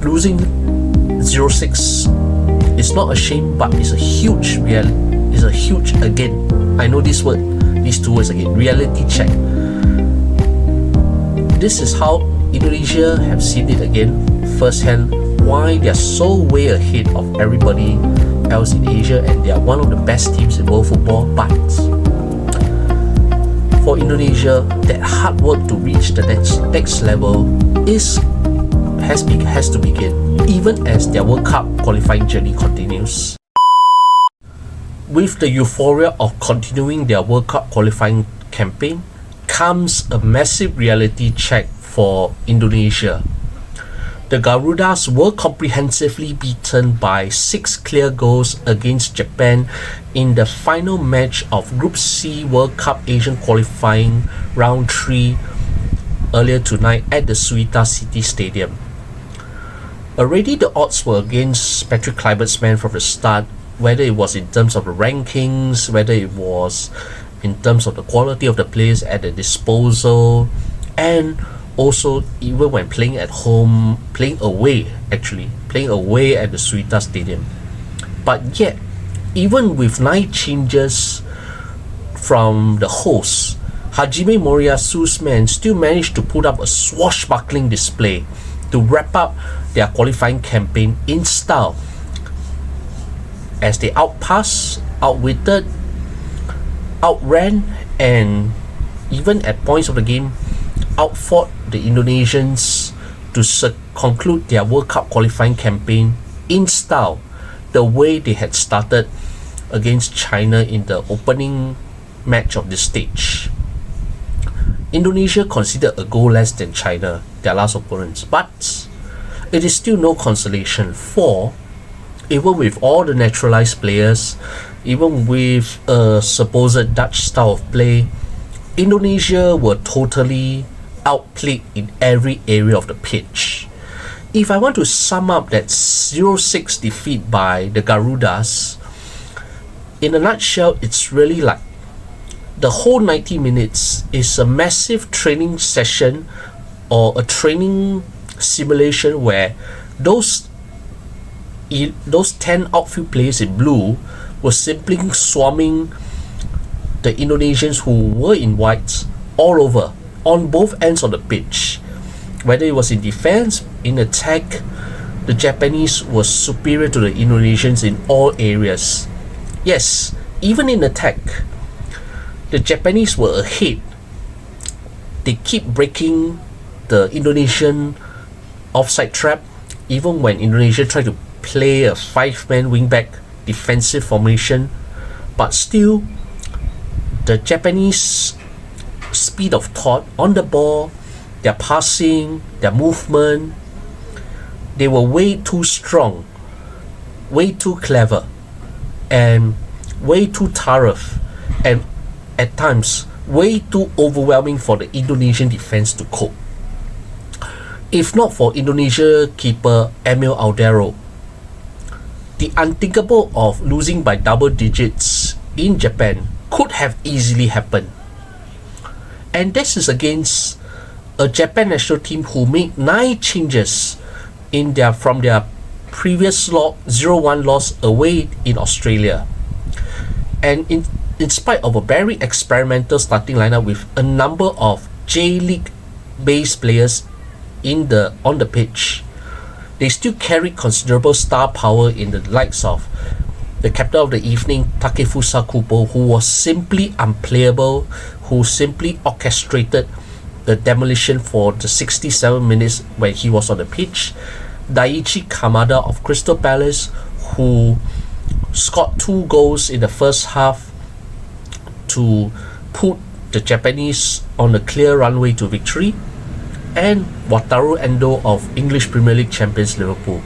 losing 0-6 is not a shame, but it's a huge again, I know these two words again, reality check. This is how Indonesia have seen it again firsthand, why they are so way ahead of everybody else in Asia, and they are one of the best teams in world football. But for Indonesia, that hard work to reach the next level has to begin, even as their World Cup qualifying journey continues. With the euphoria of continuing their World Cup qualifying campaign comes a massive reality check for Indonesia. The Garudas were comprehensively beaten by 6 clear goals against Japan in the final match of Group C World Cup Asian qualifying round 3 earlier tonight at the Suita City Stadium. Already the odds were against Patrick Kluivert's men from the start, whether it was in terms of the rankings, whether it was in terms of the quality of the players at the disposal, and also even when playing at home, playing away at the Suita Stadium. But yet, even with 9 changes from the hosts, Hajime Moriyasu's men still managed to put up a swashbuckling display to wrap up their qualifying campaign in style, as they outpassed, outwitted, outran, and even at points of the game outfought the Indonesians to conclude their World Cup qualifying campaign in style, the way they had started against China in the opening match of this stage. Indonesia conceded a goal less than China, their last opponents, but it is still no consolation, for even with all the naturalized players, even with a supposed Dutch style of play, Indonesia were totally outplayed in every area of the pitch. If I want to sum up that 0-6 defeat by the Garudas, in a nutshell, it's really like the whole 90 minutes is a massive training session or a training simulation where those 10 outfield players in blue were simply swarming the Indonesians who were in white all over, on both ends of the pitch. Whether it was in defense, in attack, the Japanese were superior to the Indonesians in all areas. Yes, even in attack, the Japanese were ahead. They keep breaking the Indonesian offside trap, even when Indonesia tried to play a 5-man wingback defensive formation, but still the Japanese speed of thought on the ball, their passing, their movement, they were way too strong, way too clever, and way too thorough, and at times way too overwhelming for the Indonesian defense to cope. If not for Indonesia keeper Emil Aldero, the unthinkable of losing by double digits in Japan could have easily happened. And this is against a Japan national team who made 9 changes from their previous 0-1 loss away in Australia. And in spite of a very experimental starting lineup with a number of J-League based players on the pitch, they still carried considerable star power in the likes of the captain of the evening, Takefusa Kubo, who was simply unplayable, who simply orchestrated the demolition for the 67 minutes when he was on the pitch. Daichi Kamada of Crystal Palace, who scored 2 goals in the first half to put the Japanese on a clear runway to victory, and Wataru Endo of English Premier League champions Liverpool.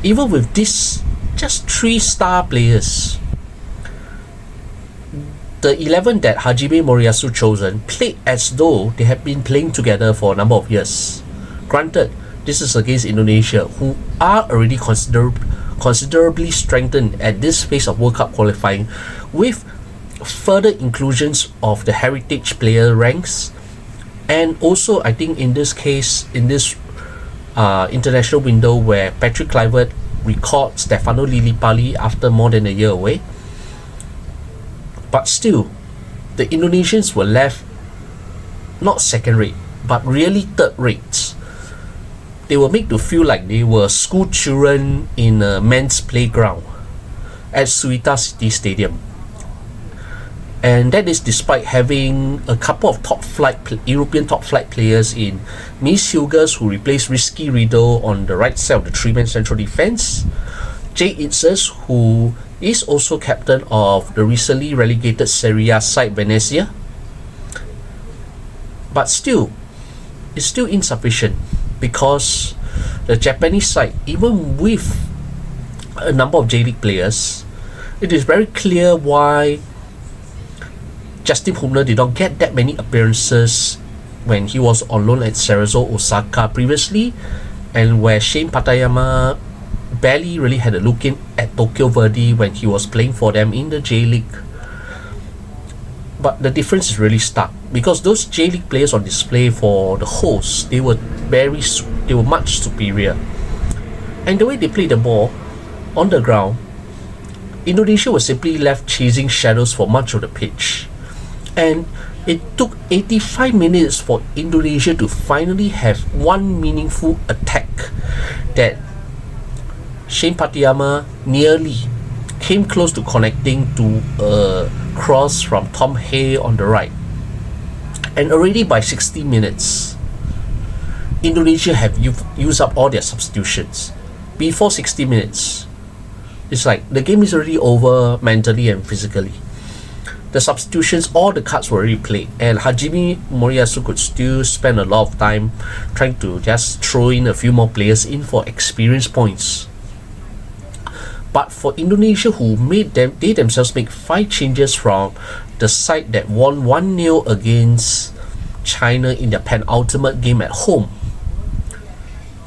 Even with this just 3 star players, the 11 that Hajime Moriyasu chosen played as though they had been playing together for a number of years. Granted, this is against Indonesia, who are already considerably strengthened at this phase of World Cup qualifying, with further inclusions of the heritage player ranks. And also, I think in this case, in this international window where Patrick Kluivert recalled Stefano Lillipali after more than a year away. But still, the Indonesians were left not second rate, but really third rate. They were made to feel like they were school children in a men's playground at Suita City Stadium. And that is despite having a couple of European top flight players in Mies Hilgers, who replaced Rizky Ridho on the right side of the three-man central defence, Jay Itzes, who is also captain of the recently relegated Serie A side Venezia. But still, it's still insufficient, because the Japanese side, even with a number of J-League players, it is very clear why Justin Humner did not get that many appearances when he was on loan at Cerezo Osaka previously, and where Shane Patayama barely really had a look in at Tokyo Verdy when he was playing for them in the J-League. But the difference is really stark, because those J-League players on display for the hosts, they were much superior. And the way they played the ball on the ground, Indonesia was simply left chasing shadows for much of the pitch. And it took 85 minutes for Indonesia to finally have one meaningful attack that Shane Patayama nearly came close to connecting to a cross from Tom Hay on the right. And already by 60 minutes, Indonesia have used up all their substitutions. Before 60 minutes, it's like the game is already over mentally and physically. The substitutions, all the cards were already played, and Hajime Moriyasu could still spend a lot of time trying to just throw in a few more players in for experience points. But for Indonesia, who they themselves make 5 changes from the side that won 1-0 against China in their penultimate game at home,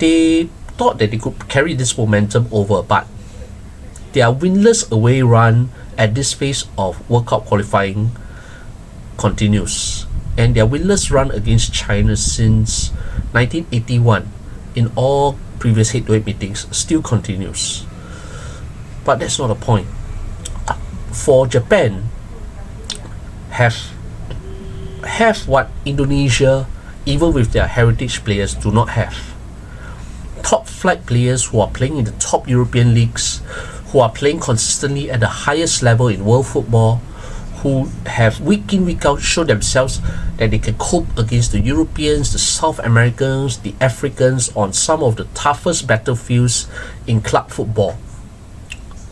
they thought that they could carry this momentum over, but their winless away run at this phase of World Cup qualifying continues, and their winless run against China since 1981 in all previous head-to-head meetings still continues. But that's not the point. For Japan, have what Indonesia, even with their heritage players, do not have. Top flight players who are playing in the top European leagues, who are playing consistently at the highest level in world football, who have week in, week out shown themselves that they can cope against the Europeans, the South Americans, the Africans on some of the toughest battlefields in club football.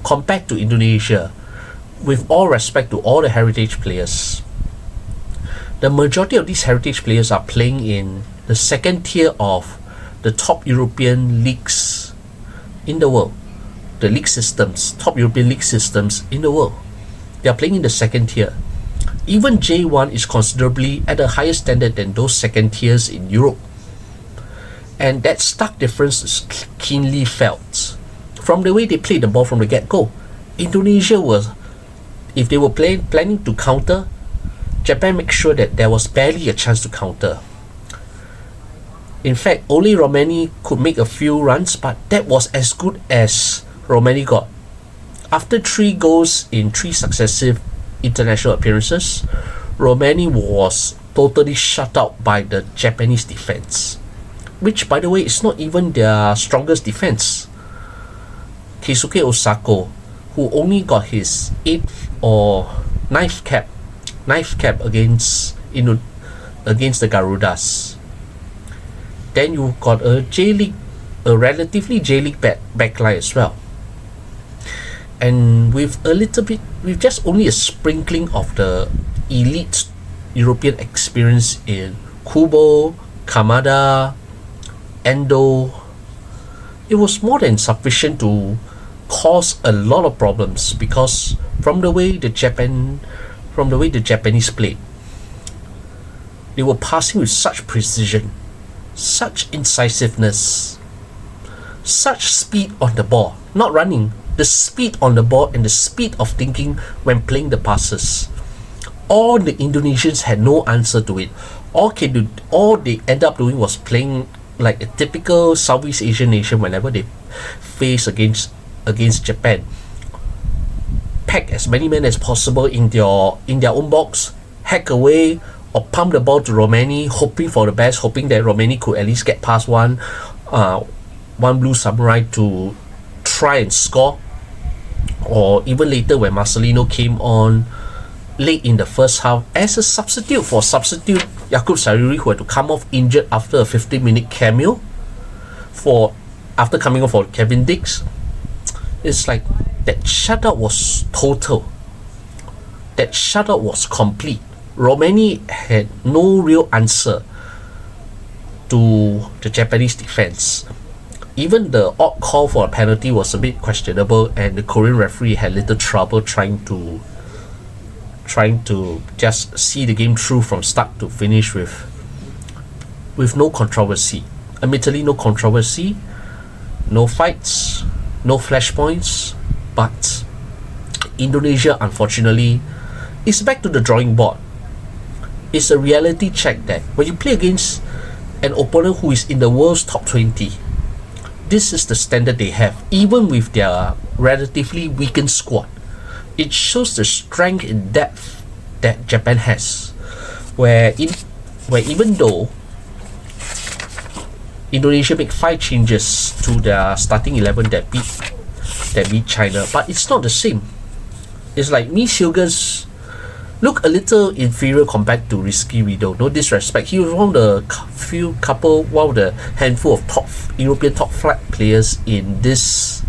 Compared to Indonesia, with all respect to all the heritage players, the majority of these heritage players are playing in the second tier of the top European leagues in the world. The league systems, top European league systems in the world. They are playing in the second tier. Even J1 is considerably at a higher standard than those second tiers in Europe. And that stark difference is keenly felt from the way they played the ball from the get-go. Indonesia was, if they were planning to counter, Japan made sure that there was barely a chance to counter. In fact, only Romani could make a few runs, but that was as good as Romani got. After 3 goals in 3 successive international appearances, Romani was totally shut out by the Japanese defense, which, by the way, is not even their strongest defense. Keisuke Osako, who only got his 8th or 9th cap against the Garudas. Then you got a relatively J-League backline as well. And with just only a sprinkling of the elite European experience in Kubo, Kamada, Endo, it was more than sufficient to cause a lot of problems, because from the way the Japanese played, they were passing with such precision, such incisiveness, such speed on the ball, not running, the speed on the ball and the speed of thinking when playing the passes. All the Indonesians had no answer to it. All they ended up doing was playing like a typical Southeast Asian nation whenever they face against Japan. Pack as many men as possible in their own box, hack away or pump the ball to Romani, hoping for the best, hoping that Romani could at least get past one Blue Samurai to try and score. Or even later when Marcelino came on late in the first half as a substitute Jakub Sayuri, who had to come off injured after a 15-minute cameo after coming off for Kevin Dix. It's like that shutout was total. That shutout was complete. Romani had no real answer to the Japanese defense. Even the odd call for a penalty was a bit questionable, and the Korean referee had little trouble trying to just see the game through from start to finish with no controversy. Admittedly, no controversy, no fights, no flashpoints, but Indonesia, unfortunately, is back to the drawing board. It's a reality check that when you play against an opponent who is in the world's top 20, this is the standard they have, even with their relatively weakened squad. It shows the strength in depth that Japan has, where even though Indonesia make 5 changes to their starting 11 that beat China, but it's not the same. It's like Mee Seoge's look a little inferior compared to Rizky Ridho. No disrespect, he was one of the handful of top European top flight players in this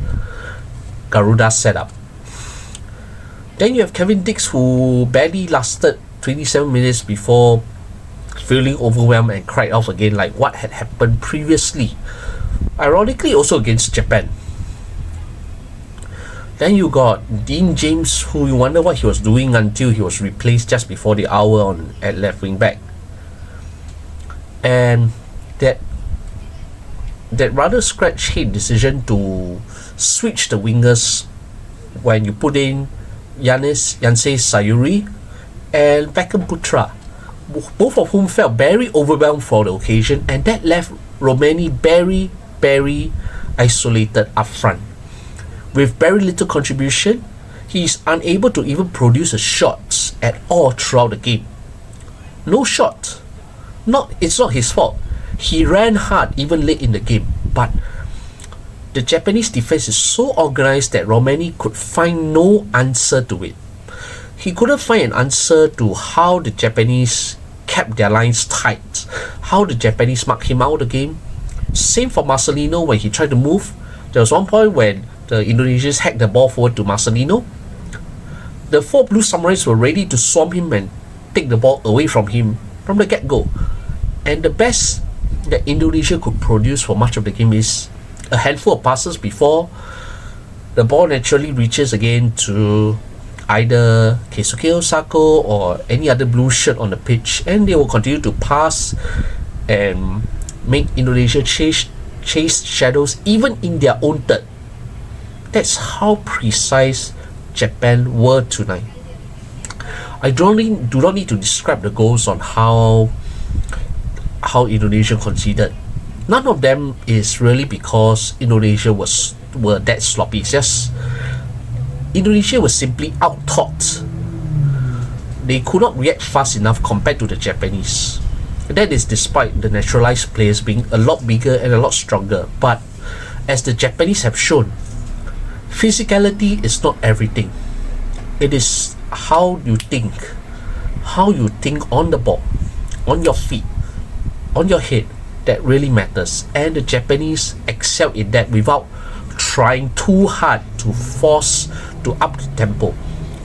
Garuda setup. Then you have Kevin Dix, who barely lasted 27 minutes before feeling overwhelmed and cried off again, like what had happened previously, ironically also against Japan. Then you got Dean James, who you wonder what he was doing until he was replaced just before the hour at left wing back. And that rather scratch head decision to switch the wingers when you put in Yansei Sayuri and Beckham Putra, both of whom felt very overwhelmed for the occasion, and that left Romani very, very isolated up front. With very little contribution, he is unable to even produce a shot at all throughout the game. No shot. It's not his fault. He ran hard even late in the game, but the Japanese defense is so organized that Romani could find no answer to it. He couldn't find an answer to how the Japanese kept their lines tight, how the Japanese marked him out of the game. Same for Marcelino when he tried to move. There was one point when the Indonesians hacked the ball forward to Marcelino. The 4 Blue Samurais were ready to swarm him and take the ball away from him from the get-go. And the best that Indonesia could produce for much of the game is a handful of passes before the ball naturally reaches again to either Keisuke Osako or any other blue shirt on the pitch, and they will continue to pass and make Indonesia chase shadows even in their own third. That's how precise Japan were tonight. I do not need to describe the goals on how Indonesia conceded. None of them is really because Indonesia were that sloppy. It's just Indonesia was simply out-thought. They could not react fast enough compared to the Japanese. That is despite the naturalized players being a lot bigger and a lot stronger. But as the Japanese have shown, physicality is not everything. It is how you think on the ball, on your feet, on your head, that really matters. And the Japanese excel in that without trying too hard to force to up the tempo.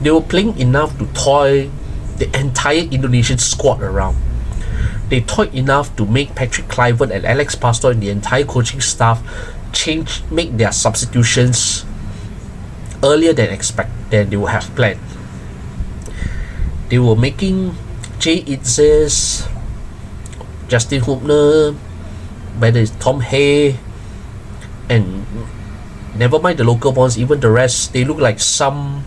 They were playing enough to toy the entire Indonesian squad around. They toyed enough to make Patrick Kluivert and Alex Pastor and the entire coaching staff make their substitutions earlier than they would have planned. They were making Jay Itzes, Justin Hubner, whether it's Tom Hay, and never mind the local ones, even the rest, they look like some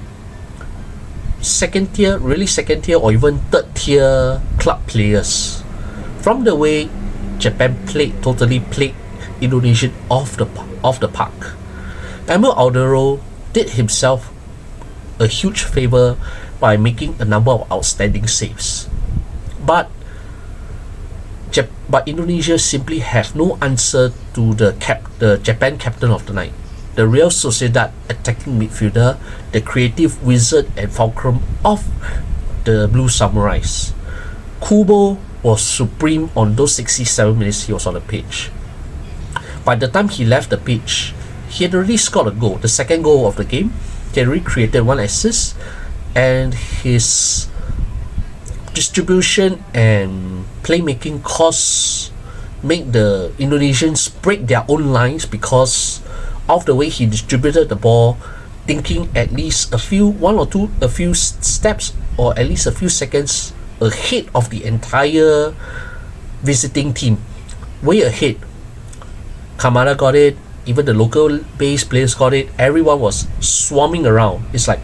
second tier or even third tier club players. From the way Japan totally played Indonesia off the park. Emil Aldero did himself a huge favor by making a number of outstanding saves. But Indonesia simply have no answer to the Japan captain of the night, the Real Sociedad attacking midfielder, the creative wizard and fulcrum of the Blue Samurais. Kubo was supreme on those 67 minutes he was on the pitch. By the time he left the pitch, he had already scored a goal, the second goal of the game. He had already created 1 assist, and his distribution and playmaking costs make the Indonesians break their own lines because of the way he distributed the ball, thinking at least a few steps or at least a few seconds ahead of the entire visiting team. Way ahead. Kamara got it, even the local base players got it, everyone was swarming around. It's like,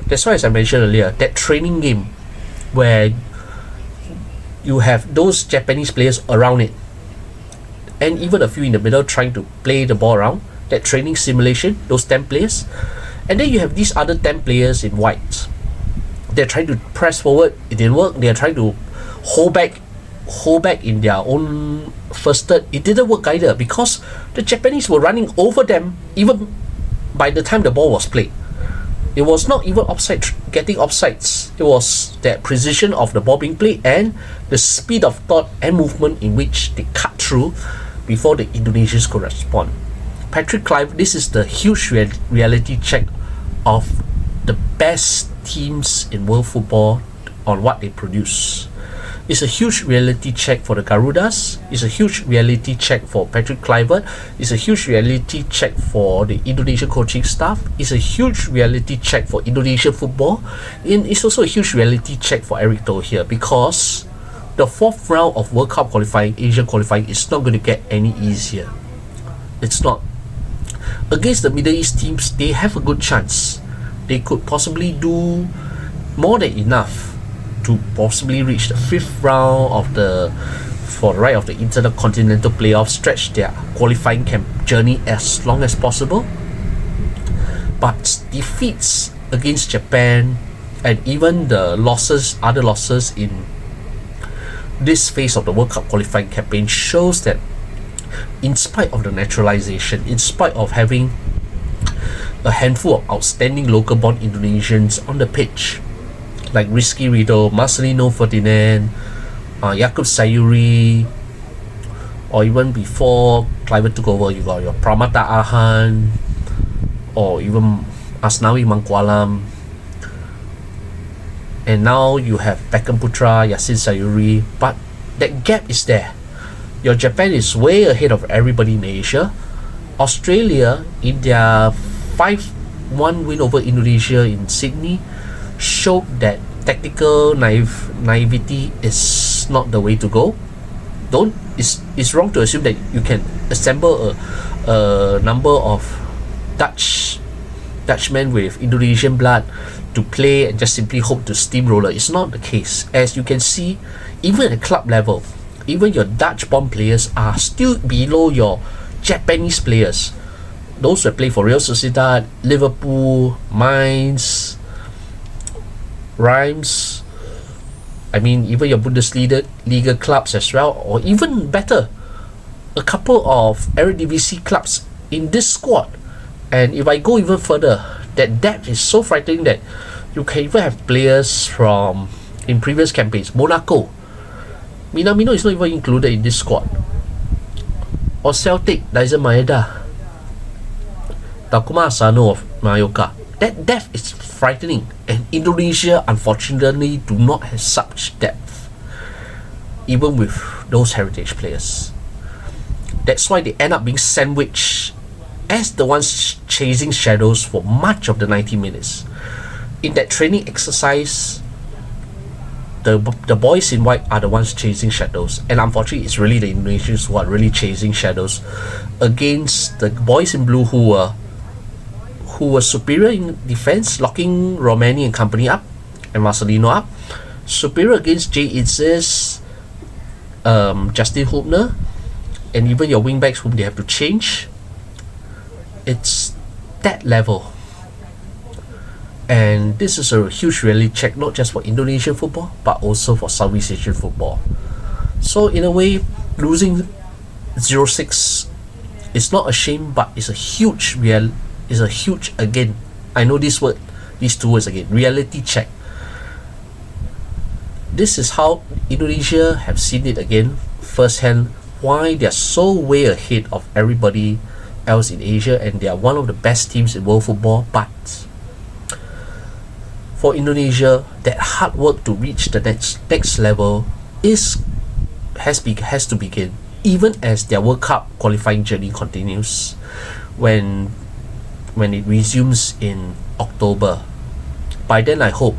that's why, as I mentioned earlier, that training game where you have those Japanese players around it and even a few in the middle trying to play the ball around, that training simulation, those 10 players, and then you have these other 10 players in white. They're trying to press forward, it didn't work. They're trying to hold back in their own first third, it didn't work either because the Japanese were running over them even by the time the ball was played. It was not even getting offsides. It was that precision of the ball being played and the speed of thought and movement in which they cut through before the Indonesians could respond. Patrick Kluivert, this is the huge reality check of the best teams in world football on what they produce. It's a huge reality check for the Garudas. It's a huge reality check for Patrick Kluivert. It's a huge reality check for the Indonesian coaching staff. It's a huge reality check for Indonesian football. And it's also a huge reality check for Eric Toh here because the 4th round of World Cup qualifying, Asian qualifying, is not going to get any easier. It's not. Against the Middle East teams, they have a good chance. They could possibly do more than enough to possibly reach the 5th round of the Intercontinental Playoff, stretch their qualifying journey as long as possible. But defeats against Japan and even the other losses in this phase of the World Cup qualifying campaign shows that in spite of the naturalization, in spite of having a handful of outstanding local born Indonesians on the pitch, like Rizky Ridho, Marcelino Ferdinand, Yaakob Sayuri, or even before Kluivert took over, you got your Pramata Arhan, or even Asnawi Mangkualam, and now you have Beckham Putra, Yassin Sayuri, but that gap is there. Your Japan is way ahead of everybody in Asia. Australia, in their 5-1 win over Indonesia in Sydney, showed that tactical naivety is not the way to go. It's wrong to assume that you can assemble a number of Dutchmen with Indonesian blood to play and just simply hope to steamroller. It's not the case. As you can see, even at club level, even your Dutch-born players are still below your Japanese players. Those who play for Real Sociedad, Liverpool, Mainz, Reims, even your Bundesliga clubs as well, or even better, a couple of Eredivisie clubs in this squad. And if I go even further, that depth is so frightening that you can even have players from in previous campaigns. Monaco, Minamino is not even included in this squad. Or Celtic, Daisen Maeda, Takuma Asano of Mallorca. That depth is frightening, and Indonesia unfortunately do not have such depth, even with those heritage players. That's why they end up being sandwiched as the ones chasing shadows for much of the 90 minutes. In that training exercise, the boys in white are the ones chasing shadows, and unfortunately it's really the Indonesians who are really chasing shadows against the boys in blue who were superior in defense, locking Romani and company up and Marcelino up, superior against Jay Itzes, Justin Hubner, and even your wing backs whom they have to change. It's that level. And this is a huge reality check, not just for Indonesian football, but also for Southeast Asian football. So in a way, losing 0-6 is not a shame, but it's a huge again, I know these two words again, reality check. This is how Indonesia have seen it again firsthand, why they're so way ahead of everybody else in Asia, and they are one of the best teams in world football. But for Indonesia, that hard work to reach the next level has to begin, even as their World Cup qualifying journey continues. When it resumes in October, by then I hope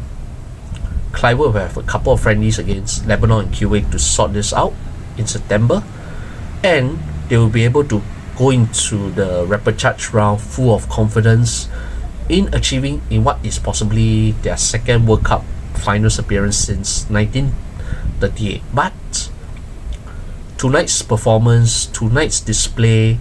Clive will have a couple of friendlies against Lebanon and Kuwait to sort this out in September, and they will be able to go into the repechage round full of confidence in achieving in what is possibly their second World Cup finals appearance since 1938. But tonight's performance, tonight's display,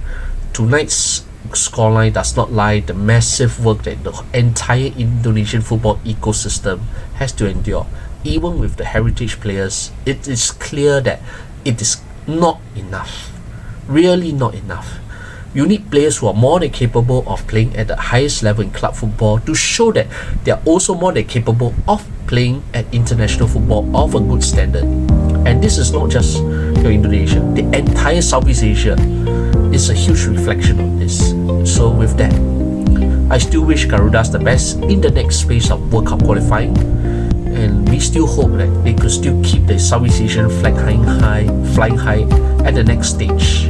tonight's scoreline does not lie the massive work that the entire Indonesian football ecosystem has to endure. Even with the heritage players, it is clear that it is not enough. Really not enough. You need players who are more than capable of playing at the highest level in club football to show that they are also more than capable of playing at international football of a good standard. And this is not just Indonesia, the entire Southeast Asia is a huge reflection of this. So with that, I still wish Garudas the best in the next phase of World Cup qualifying, and we still hope that they could still keep the Southeast Asian flag flying high at the next stage.